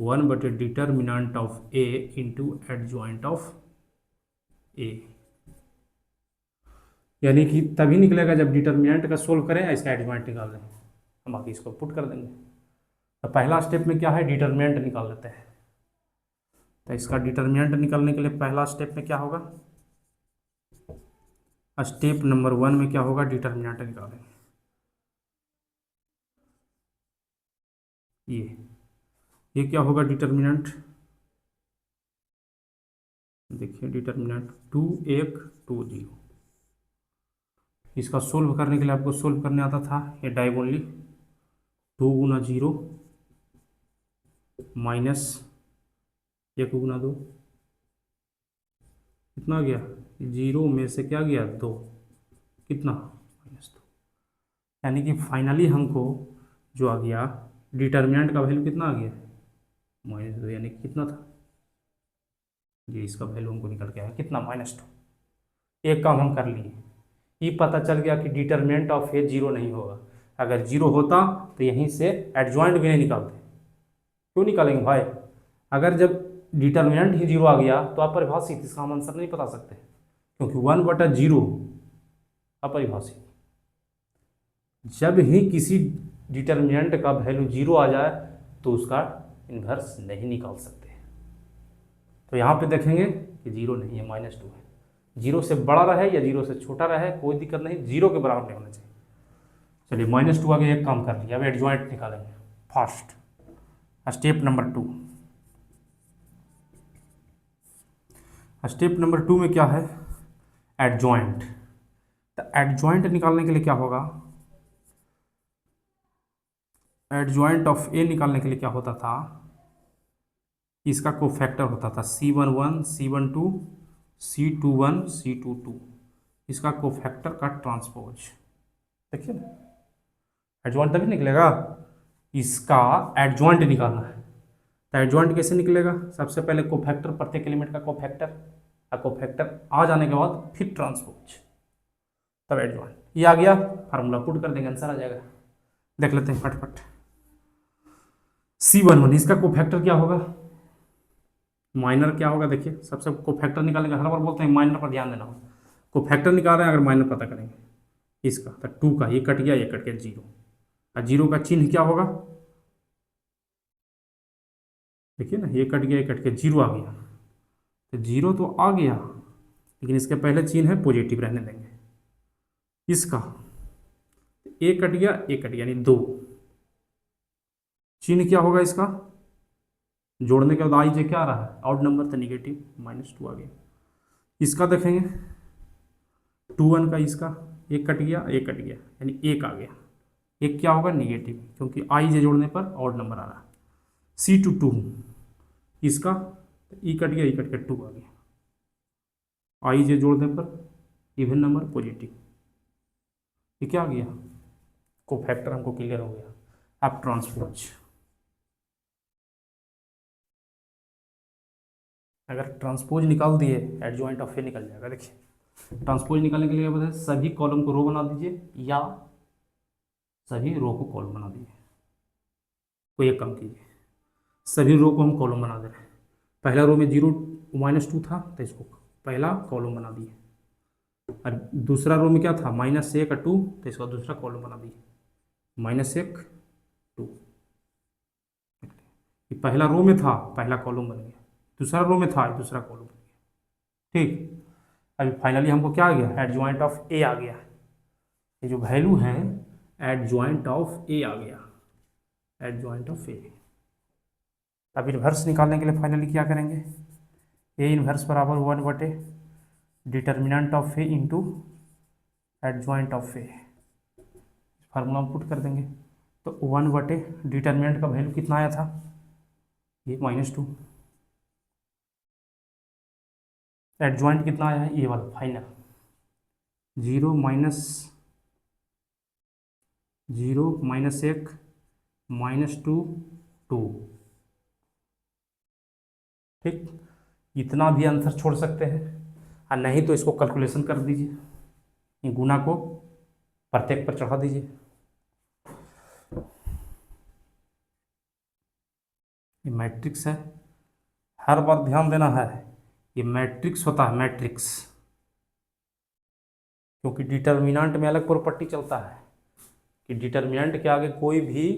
1 बटे determinant of A into adjoint of A, यानी कि तभी निकलेगा जब डिटर्मिनेंट का सोल्व करें इसका एडजॉइंट निकाल दें, हम बाकी इसको पुट कर देंगे। तो पहला स्टेप में क्या है, डिटर्मिनेंट निकाल लेते हैं। तो इसका डिटर्मिनेंट निकालने के लिए पहला स्टेप में क्या होगा, स्टेप नंबर 1 में क्या होगा, डिटर्मिनेंट निकालेंगे। ये क्या होगा डिटर्मिनेंट, देखिए डिटर्मिनेंट 2 1 2 0। इसका सोल्व करने के लिए आपको सोल्व करने आता था, ये डायगोनली 2 गुना 0 माइनस 1 गुना 2, कितना गया 0 में से क्या गया 2, कितना -2, यानी कि फाइनली हमको जो आ गया डिटर्मिनेंट का वैल्यू कितना आ गया -2, यानी कि कितना था ये, इसका वैल्यू हमको निकल के आया कितना -2। एक काम हम कर लिए, ये पता चल गया कि डिटर्मिनेंट ऑफ ए 0 नहीं होगा। अगर 0 होता तो यहीं से एडजॉइंट भी नहीं निकालते। क्यों निकालेंगे भाई, अगर जब डिटर्मिनेंट ही 0 आ गया तो अपरिभाषित, इसका हम आंसर नहीं बता सकते क्योंकि 1/0 अपरिभाषित। जब ही किसी डिटर्मिनेंट का वैल्यू 0 आ जाए तो उसका इन्वर्स नहीं निकाल सकते। तो यहाँ पे देखेंगे कि 0 नहीं है, -2 है। 0 से बड़ा रहे या 0 से छोटा रहे कोई दिक्कत नहीं, 0 के बराबर नहीं होना चाहिए। चलिए -2 आगे एक काम कर लिया, अब एडजॉइंट निकालेंगे। First step number 2, step number 2 में क्या है, एडजॉइंट। तो एडजॉइंट निकालने के लिए क्या होगा, एडजॉइंट ऑफ ए निकालने के लिए क्या होता था, इसका कोफैक्टर होता था C11 C12 C21 C22, इसका कोफैक्टर का ट्रांसपोज। देखिए ना, एडजॉइंट तभी निकलेगा, इसका एडजॉइंट निकालना है। तो एडजॉइंट कैसे निकलेगा, सबसे पहले कोफैक्टर, प्रत्येक एलिमेंट का कोफैक्टर, और कोफैक्टर आ जाने के बाद फिर ट्रांसपोज, तब एडजॉइंट। ये आ गया, फार्मूला पुट कर देंगे, आंसर आ जाएगा। देख लेते हैं फटफट। C11 इसका कोफैक्टर क्या होगा, माइनर क्या होगा, देखिए सबसे कोफैक्टर निकालेंगे, हर बार बोलते हैं माइनर पर ध्यान देना हो, कोफैक्टर निकाल रहे हैं अगर माइनर पता करेंगे इसका, तो 2 का ये कट गया 0, और 0 का चिन्ह क्या होगा, देखिए ना ये कट गया 0 आ गया। तो 0 तो आ गया लेकिन इसके पहले चिन्ह है पॉजिटिव, रहने देंगे इसका, ए कट गया यानी 2, चिन्ह क्या होगा इसका, जोड़ने के बाद आई जे क्या आ रहा है, आउट नंबर, तो निगेटिव -2 आ गया। इसका देखेंगे 2 1 का, इसका एक कट गया यानी 1 आ गया, एक क्या होगा निगेटिव, क्योंकि आई जे जोड़ने पर ऑड नंबर आ रहा है। C22 इसका ई कट गया 2 आ गया, आई जे जोड़ने पर इवन नंबर पॉजिटिव, ये क्या आ गया कोफैक्टर, हमको क्लियर हो गया। अब ट्रांसपोज, अगर ट्रांसपोज निकाल दिए एडजॉइंट ऑफ ए निकल जाएगा। देखिए ट्रांसपोज निकालने के लिए क्या बताए, सभी कॉलम को रो बना दीजिए या सभी रो को कॉलम बना दीजिए। कोई एक काम कीजिए, सभी रो को हम कॉलम बना दे रहे हैं। पहला रो में 0 -2 था तो इसको पहला कॉलम बना दिए, और दूसरा रो में क्या था -1 2, तो इसका दूसरा कॉलम बना दिए -1 2। ये पहला रो में था, पहला कॉलम बन गया, दूसरा रो में था, दूसरा कॉलम बन गया। ठीक, अभी फाइनली हमको क्या आ गया, एडजॉइंट ऑफ ए आ गया। ये जो वैल्यू है एडजॉइंट ऑफ ए आ गया, एडजॉइंट ऑफ ए। अब इन्वर्स निकालने के लिए फाइनली क्या करेंगे, ए इन्वर्स बराबर 1 बटे determinant of A into adjoint of A, formula put कर देंगे। तो 1 बटे डिटर्मिनेंट का वैल्यू कितना आया था, ये -2, एडजॉइंट कितना आया है ये वाला फाइनल 0 -1 -2 2। ठीक, इतना भी आंसर छोड़ सकते हैं, और नहीं तो इसको कैलकुलेशन कर दीजिए, ये गुना को प्रत्येक पर चढ़ा दीजिए। ये मैट्रिक्स है, हर बार ध्यान देना है, ये मैट्रिक्स होता है, मैट्रिक्स, क्योंकि डिटर्मिनेंट में अलग प्रॉपर्टी चलता है कि डिटर्मिनेंट के आगे कोई भी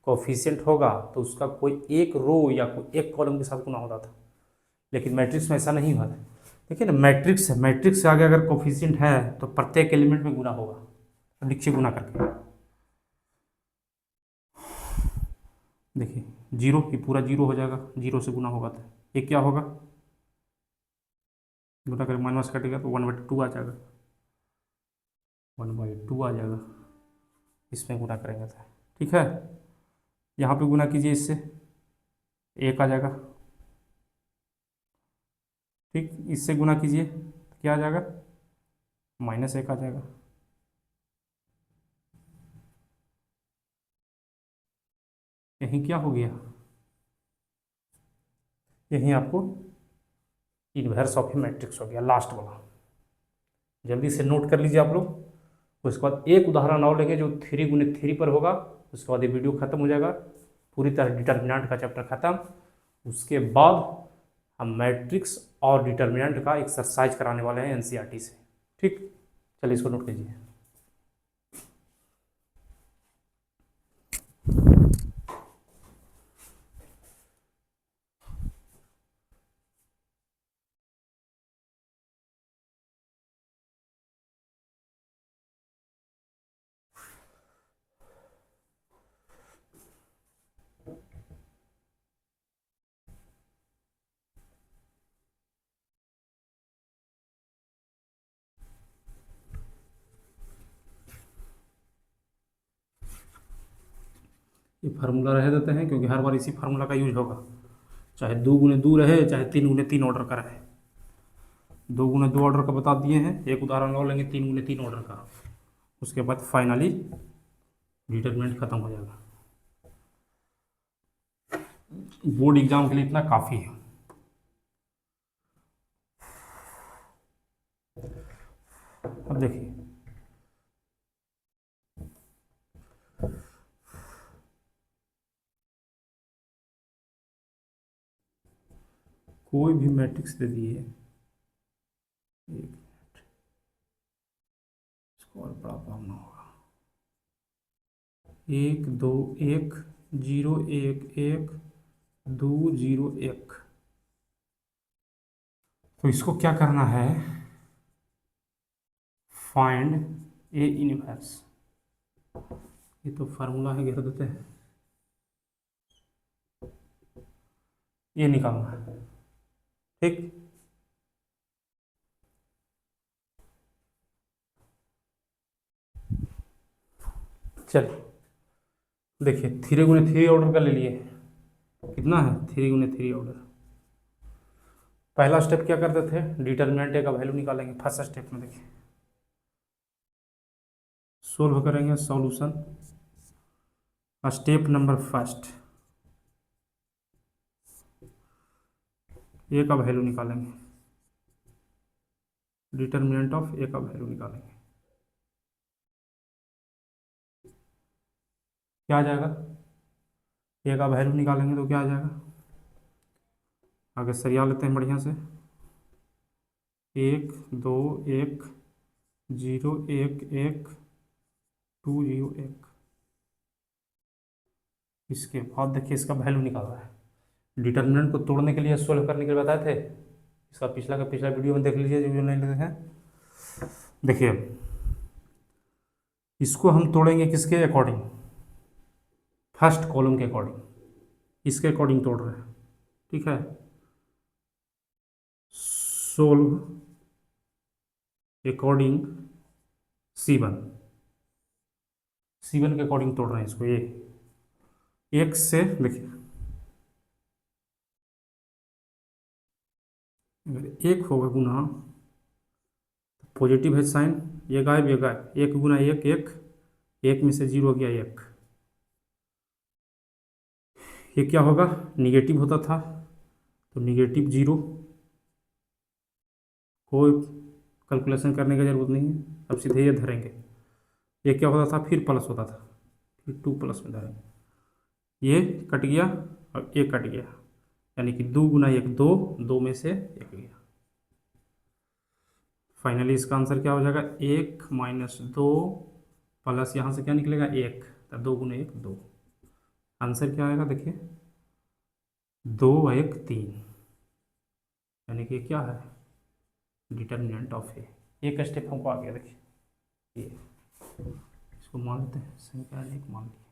कोफिशिएंट होगा तो उसका कोई एक रो या कोई एक कॉलम के साथ गुना होता था, लेकिन मैट्रिक्स में ऐसा नहीं होता। देखिए ना, मैट्रिक्स है, मैट्रिक्स से आगे अगर कोफिशिएंट है तो प्रत्येक एलिमेंट में गुना होगा। तो लिखिए गुना करके, देखिए जीरो, ये पूरा जीरो हो जाएगा, जीरो से गुना होगा तो ये क्या होगा, गुना करके माइनस कटेगा तो 1/2 आ जाएगा, 1/2 आ जाएगा, इसमें गुना करेंगे तो ठीक है। यहाँ पे गुना कीजिए, इससे एक आ जाएगा, ठीक, इससे गुना कीजिए तो क्या आ जाएगा, -1 आ जाएगा। यहीं क्या हो गया, यहीं आपको इनवर्स ऑफ ए मैट्रिक्स हो गया, लास्ट वाला। जल्दी से नोट कर लीजिए आप लोग। उसके बाद एक उदाहरण और लेंगे जो 3 × 3 पर होगा, उसके बाद ये वीडियो खत्म हो जाएगा, पूरी तरह डिटर्मिनेंट का चैप्टर खत्म। उसके बाद हम मैट्रिक्स और डिटर्मिनेंट का एक्सरसाइज कराने वाले हैं एनसीईआरटी से, ठीक। चलिए इसको नोट कीजिए। ये फार्मूला रह देते हैं क्योंकि हर बार इसी फार्मूला का यूज होगा, चाहे 2 × 2 रहे, चाहे 3 × 3 ऑर्डर का रहे। 2 × 2 ऑर्डर का बता दिए हैं, एक उदाहरण और लेंगे 3 × 3 ऑर्डर का, उसके बाद फाइनली डिटरमिनेंट खत्म हो जाएगा। बोर्ड एग्जाम के लिए इतना काफ़ी है। अब देखिए, कोई भी मैट्रिक्स दे दिए, एक मिनट, इसको और बड़ा पढ़ना होगा, 1 2 1 0 1 1 2 0 1। तो इसको क्या करना है, फाइंड ए इनवर्स, ये तो फार्मूला है, घेर देते हैं, ये निकालना है, ठीक। चलिए देखिए, 3 × 3 ऑर्डर का ले लिए, कितना है 3 × 3 ऑर्डर। पहला स्टेप क्या करते थे, डिटर्मिनेंट ए का वैल्यू निकालेंगे। फर्स्ट स्टेप में देखिए, सोल्व करेंगे, सॉल्यूशन, स्टेप नंबर फर्स्ट, ए का वैल्यू निकालेंगे, डिटर्मिनेंट ऑफ ए का वैल्यू निकालेंगे, क्या आ जाएगा, ए का वैल्यू निकालेंगे तो क्या आ जाएगा, आगे सरिया लेते हैं बढ़िया से, 1 2 1 0 1 1 2 0 1। इसके बाद देखिए, इसका वैल्यू निकाल रहा है। डिटर्मिनेंट को तोड़ने के लिए, सोल्व करने के लिए बताए थे, इसका पिछला का पिछला वीडियो में देख लीजिए जो नहीं देखे हैं। देखिए, इसको हम तोड़ेंगे किसके अकॉर्डिंग, फर्स्ट कॉलम के अकॉर्डिंग, इसके अकॉर्डिंग तोड़ रहे हैं, ठीक है। सोल्व अकॉर्डिंग C1, C1 के अकॉर्डिंग तोड़ रहे हैं इसको, ये एक से देखिए, अगर एक होगा गुना, पॉजिटिव है साइन, ये गायब, ये गायब, 1 × 1 1, 1 में से 0 गया 1, ये क्या होगा, निगेटिव होता था तो -0, कोई कैलकुलेशन करने की ज़रूरत नहीं है, अब सीधे ये धरेंगे। ये क्या होता था, फिर प्लस होता था, फिर 2 प्लस में धरेंगे, ये कट गया और एक कट गया, यानी कि 2 गुना 1 2, 2 में से 1 गया। फाइनली इसका आंसर क्या हो जाएगा, 1 माइनस 2 प्लस यहाँ से क्या निकलेगा 1, तो 2 गुना 1 2। आंसर क्या आएगा देखिए, 2 1 3, यानी कि क्या है डिटर्मिनेंट ऑफ ए। एक स्टेप हमको आ गया देखिए, ये इसको मान लेते हैं समीकरण 1 मान लिया,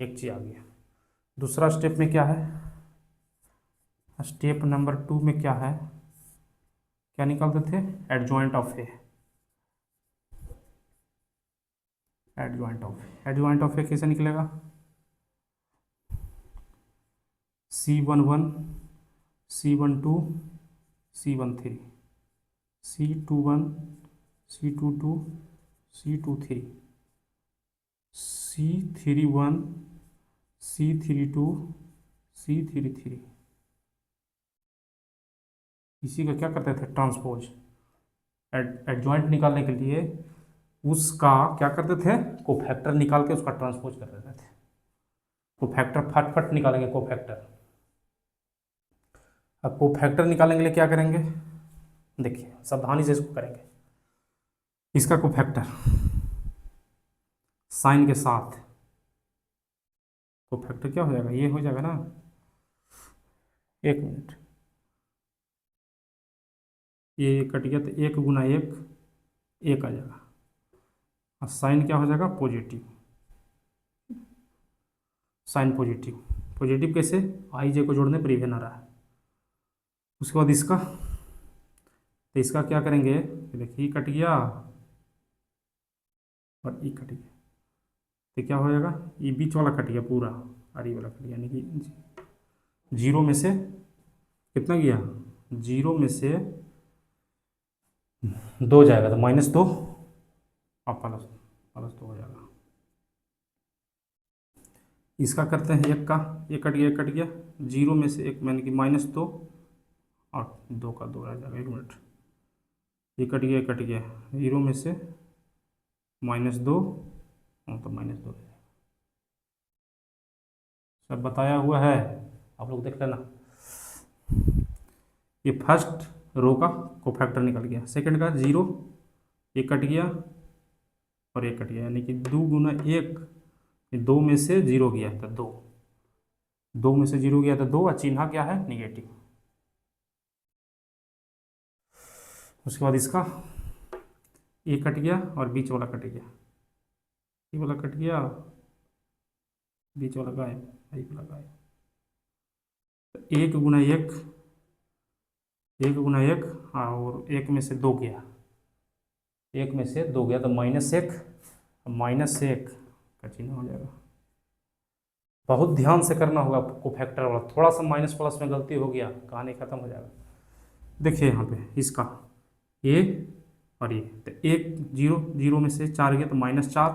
एक चीज आ गया। दूसरा स्टेप में क्या है, स्टेप नंबर 2 में क्या है, क्या निकालते थे, adjoint of A. Adjoint of A कैसे निकलेगा, C11 C12 C13 C21 C22 C23 C31 C32 C33। इसी का क्या करते थे, ट्रांसपोज। एडजॉइंट निकालने के लिए उसका क्या करते थे, कोफैक्टर निकाल के उसका ट्रांसपोज कर देते थे। कोफैक्टर फट निकालेंगे कोफैक्टर। अब कोफैक्टर निकालने के लिए क्या करेंगे, देखिए सावधानी से इसको करेंगे। इसका कोफैक्टर साइन के साथ, कोफैक्टर क्या हो जाएगा, ये हो जाएगा ना, एक मिनट, ये कट गया तो 1 गुना 1 1 आ जाएगा, और साइन क्या हो जाएगा पॉजिटिव, साइन पॉजिटिव। पॉजिटिव कैसे, आई जे को जोड़ने पर इवेन आ रहा है। उसके बाद इसका, तो इसका क्या करेंगे, देखिए कट गया और ई कट गया, तो क्या हो जाएगा, ये बीच वाला कट गया पूरा और ये वाला कट गया, यानी कि 0 में से कितना गया, 0 में से 2 जाएगा तो -2 और +2 हो जाएगा। इसका करते हैं एक का, ये कट गया 0 में से 1 यानी कि -2 और 2 का 2 रह जाएगा। एक मिनट, ये कट गया 0 में से -2 और तो -2 सब बताया हुआ है, आप लोग देख लेना। ये फर्स्ट रो का कोफैक्टर निकल गया, सेकंड का 0, ये कट गया और ये कट गया, यानी कि 2 गुना 1, 2 में से 0 गया तो 2, 2 में से 0 गया तो 2, और चिन्ह क्या है निगेटिव। उसके बाद इसका ये कट गया और बीच वाला कट गया, ये वाला कट गया, बीच वाला गायब, ये वाला गायब। 1 गुना 1 1 गुना 1 और 1 में से 2 गया, 1 में से 2 गया तो -1 का चिन्ह हो जाएगा। बहुत ध्यान से करना होगा कोफैक्टर वाला, थोड़ा सा माइनस प्लस में गलती हो गया कहानी खत्म हो जाएगा। देखिए यहाँ पे इसका ये और ये, तो 1 0 0 में से 4 गया तो -4,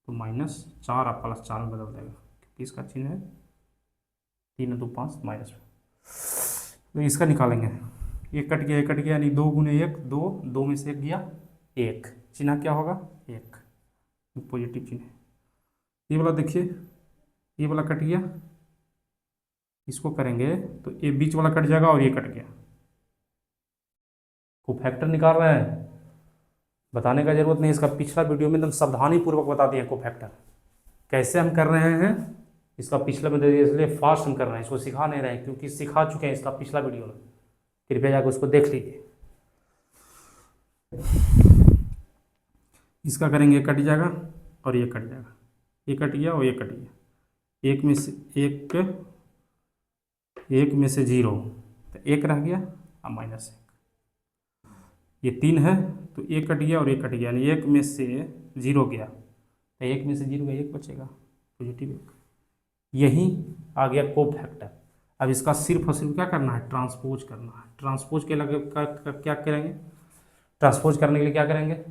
तो -4 और +4 में बदल देगा, क्योंकि इसका चिन्ह है 3 2 5 माइनस। तो इसका निकालेंगे, ये कट गया यानी 2 गुने 1 2, 2 में से 1 गया 1, चिन्ह क्या होगा 1, पॉजिटिव चिन्ह। ये वाला देखिए, ये वाला कट गया, इसको करेंगे तो ये बीच वाला कट जाएगा और ये कट गया। कोफैक्टर निकाल रहे हैं, बताने का जरूरत नहीं, इसका पिछला वीडियो में एकदम सावधानी पूर्वक बता दिए कोफैक्टर कैसे हम कर रहे हैं। इसका पिछला में इसलिए फास्ट हम कर रहे हैं, इसको सिखा नहीं रहे हैं क्योंकि सिखा चुके हैं इसका पिछला वीडियो में, कृपया जाकर उसको देख लीजिए। इसका करेंगे कट जाएगा और ये कट जाएगा, ये कट गया और ये कट गया, 1 में से 0 तो 1 रह गया और -1, ये 3 है तो 1 कट गया और 1 कट गया, यानी 1 में से 0 गया तो 1 में से 0 गया 1 बचेगा, पॉजिटिव 1। यही आ गया कोफैक्टर। अब इसका सिर्फ और सिर्फ क्या करना है, ट्रांसपोज करना है। ट्रांसपोज के लगे क्या करेंगे, ट्रांसपोज करने के लिए क्या करेंगे,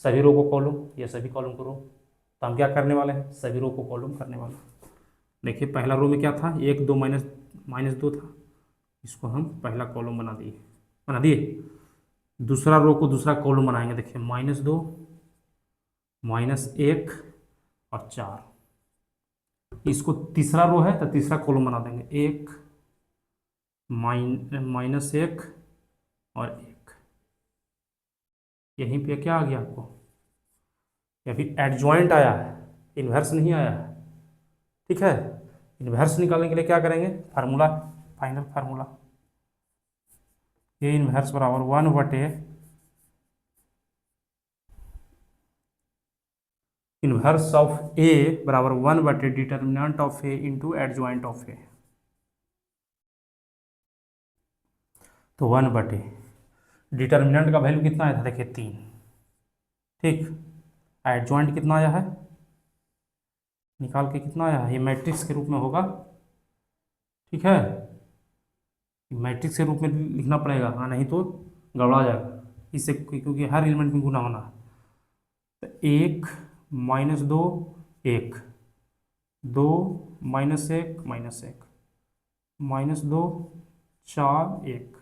सभी रो को कॉलम या सभी कॉलम को रो, तो हम क्या करने वाले हैं, सभी रो को कॉलम करने वाले हैं। देखिए पहला रो में क्या था, 1 2 -2 था, इसको हम पहला कॉलम बना दिए। दूसरा रो को दूसरा कॉलम बनाएंगे, देखिए -2 -1 और 4, इसको तीसरा रो है तो तीसरा कॉलम बना देंगे, एक माइनस एक और एक। यहीं पे क्या आ गया आपको, ये भी एडजॉइंट आया है, इन्वर्स नहीं आया है। ठीक है, इन्वर्स निकालने के लिए क्या करेंगे, फार्मूला, फाइनल फार्मूला, ये इन्वर्स बराबर 1/, इन्वर्स ऑफ ए बराबर 1/, determinant of A into adjoint of A. तो 1/, डिटर्मिनेंट का वैल्यू कितना आया था, देखिए 3। ठीक, एडजॉइंट कितना आया है, निकाल के कितना आया है, ये मैट्रिक्स के रूप में होगा। ठीक है, मैट्रिक्स के रूप में लिखना पड़ेगा, हाँ नहीं तो गड़बड़ा जाएगा इससे, क्योंकि हर एलिमेंट में गुना होना है। तो 1 -2 1, 2 -1 -1, -2 4 1,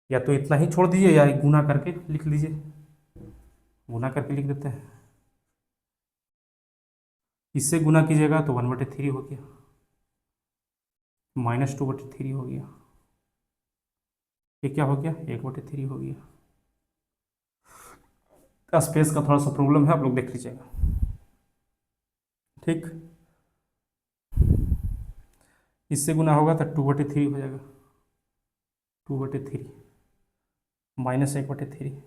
या तो इतना ही छोड़ दीजिए या गुना करके लिख लीजिए, गुना करके लिख देते हैं। इससे गुना कीजिएगा तो 1/3 हो गया, -2/3 हो गया, ये क्या हो गया, 1/3 हो गया। स्पेस का थोड़ा सा प्रॉब्लम है, आप लोग देख लीजिएगा। ठीक, इससे गुना होगा तो 2/3 हो जाएगा, 2/3 -1/3।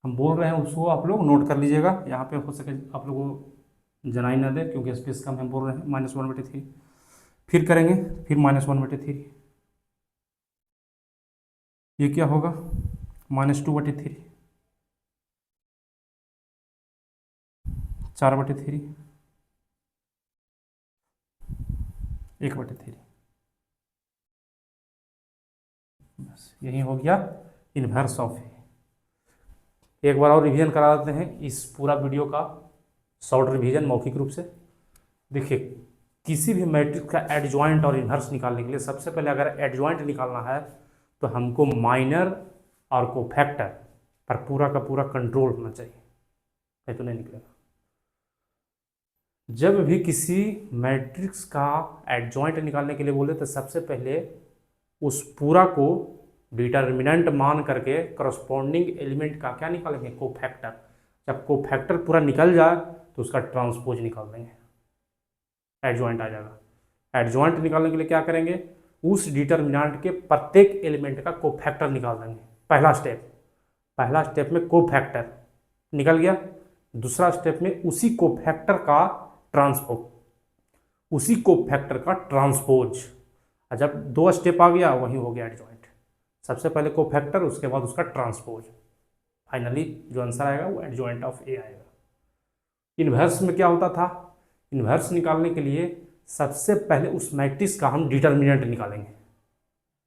हम बोल रहे हैं उसको आप लोग नोट कर लीजिएगा, यहाँ पे हो सके आप लोगों को जनाई ना दे, क्योंकि स्पेस का हम बोल रहे हैं -1/3। फिर करेंगे, फिर -1/3, ये क्या होगा, -2/3, 4/3, 1/3। बस यही हो गया इन्वर्स ऑफ ए। एक बार और रिवीजन करा देते हैं इस पूरा वीडियो का, शॉर्ट रिवीजन मौखिक रूप से। देखिए, किसी भी मैट्रिक्स का एडजॉइंट और इन्वर्स निकालने के लिए सबसे पहले अगर एडजॉइंट निकालना है तो हमको माइनर और कोफैक्टर पर पूरा का पूरा कंट्रोल होना चाहिए, नहीं तो नहीं निकलेगा। जब भी किसी मैट्रिक्स का एडजॉइंट निकालने के लिए बोले तो सबसे पहले उस पूरा को डिटर्मिनेंट मान करके करस्पॉन्डिंग एलिमेंट का क्या निकालेंगे, कोफैक्टर। जब कोफैक्टर पूरा निकल जाए तो उसका ट्रांसपोज निकाल देंगे, एडजॉइंट आ जाएगा। एडजॉइंट निकालने के लिए क्या करेंगे, उस डिटर्मिनेंट के प्रत्येक एलिमेंट का कोफैक्टर निकाल देंगे। पहला स्टेप में कोफैक्टर निकल गया, दूसरा स्टेप में उसी कोफैक्टर का ट्रांसपोज, उसी कोफैक्टर का ट्रांसपोज। जब 2 स्टेप आ गया वही हो गया एडजॉइंट। सबसे पहले कोफैक्टर, उसके बाद उसका ट्रांसपोज, फाइनली जो आंसर आएगा वो एडजॉइंट ऑफ ए आएगा। इन्वर्स में क्या होता था, इन्वर्स निकालने के लिए सबसे पहले उस मैट्रिक्स का हम डिटर्मिनेंट निकालेंगे,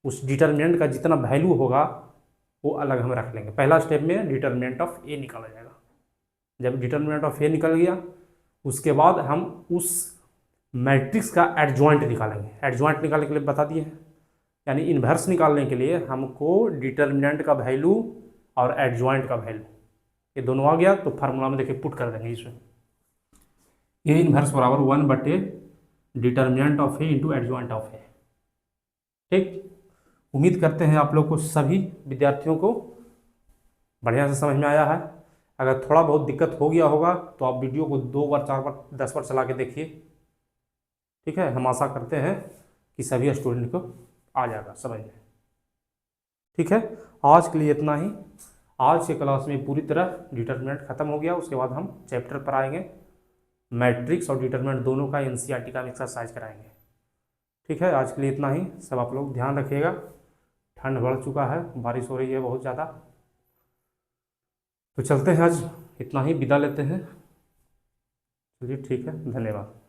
उस डिटर्मिनेंट का जितना वैल्यू होगा वो अलग हम रख लेंगे। पहला स्टेप में डिटर्मिनेंट ऑफ ए निकाला जाएगा। जब डिटर्मिनेंट ऑफ ए निकल गया उसके बाद हम उस मैट्रिक्स का एडजॉइंट निकालेंगे। एडजॉइंट निकालने के लिए बता दिए हैं, यानी इन्वर्स निकालने के लिए हमको डिटर्मिनेंट का वैल्यू और एडजॉइंट का वैल्यू ये दोनों आ गया तो फार्मूला में देखिए पुट कर देंगे इसमें, ए इन्वर्स बराबर 1/, determinant of A into adjoint of A. ठीक, उम्मीद करते हैं आप लोग को, सभी विद्यार्थियों को बढ़िया से समझ में आया है। अगर थोड़ा बहुत दिक्कत हो गया होगा तो आप वीडियो को 2 बार 4 बार 10 बार चला के देखिए। ठीक है, हम आशा करते हैं कि सभी स्टूडेंट को आ जाएगा समझ में। ठीक है, आज के लिए इतना ही। आज के क्लास में पूरी तरह डिटर्मिनेंट खत्म हो गया, उसके बाद हम चैप्टर पर आएंगे, मैट्रिक्स और डिटर्मिनेंट दोनों का एनसीईआरटी का एक्सरसाइज कराएंगे। ठीक है, आज के लिए इतना ही। सब आप लोग ध्यान रखिएगा, ठंड बढ़ चुका है, बारिश हो रही है बहुत ज़्यादा। तो चलते हैं, आज इतना ही, विदा लेते हैं। चलिए ठीक है, धन्यवाद।